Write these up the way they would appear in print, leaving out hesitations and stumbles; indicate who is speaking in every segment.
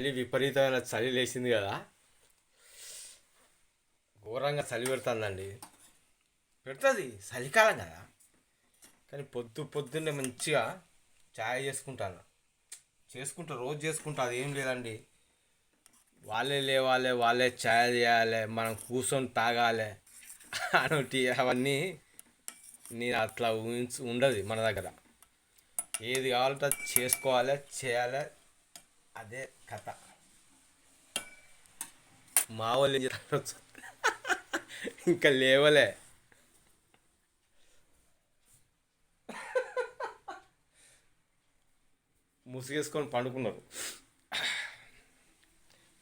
Speaker 1: చలి విపరీతమైన చలి లేచింది కదా. ఘోరంగా చలి పెడుతుందండి. పెడుతుంది, చలికాలం కదా. కానీ పొద్దున్నే మంచిగా ఛాయ్ చేసుకుంటా రోజు చేసుకుంటా. అదేం లేదండి, వాళ్ళే లేవాలి, వాళ్ళే ఛాయ్ చేయాలి, మనం కూర్చొని తాగాలి అనొట్టి అవన్నీ నేను అట్లా ఉండదు మన దగ్గర. ఏది కావాలంటే అది చేసుకోవాలి, చేయాలి, అదే కథ. మా వాళ్ళు ఏం చేస్తారు ఇంకా లేవలే. ముసుగేసుకొని పండుకున్నారు.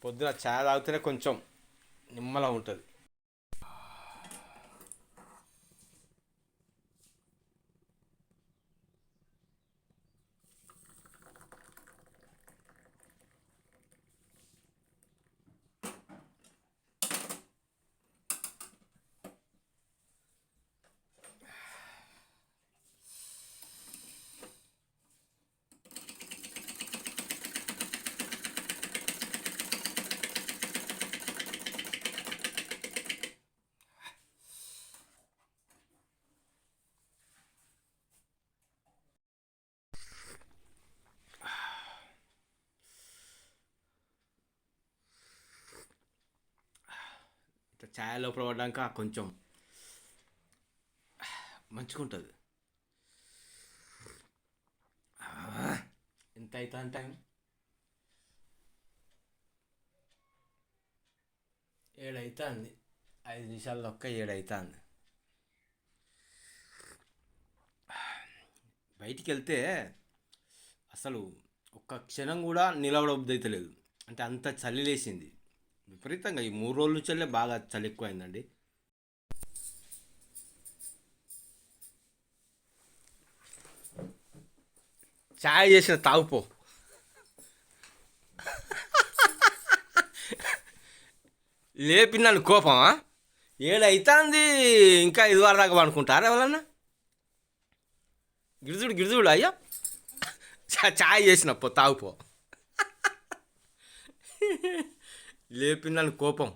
Speaker 1: పొద్దున ఛాయ్ తాగితేనే కొంచెం నిమ్మలా ఉంటుంది. ఛాయ్ లోపల పడ్డాక కొంచెం మంచిగా ఉంటుంది. ఎంత అవుతుంది టైం? 7 అవుతుంది. 5 నిమిషాల్లో 7 అవుతుంది. బయటికి వెళ్తే అసలు ఒక్క క్షణం కూడా నిలబడబుద్ధి అవుతలేదు. అంటే అంత చలి లేచింది విపరీతంగా. ఈ 3 రోజుల నుంచే బాగా చలి ఎక్కువైందండి. ఛాయ్ చేసిన తాగుపో. లేపినాను కోపమా? 7 అవుతుంది, ఇంకా 5 వారం దాకా అనుకుంటారా ఎవరన్నా? గిరిజుడు అయ్యా, ఛాయ్ చేసిన తాగుపో. లేపినాను కోపం.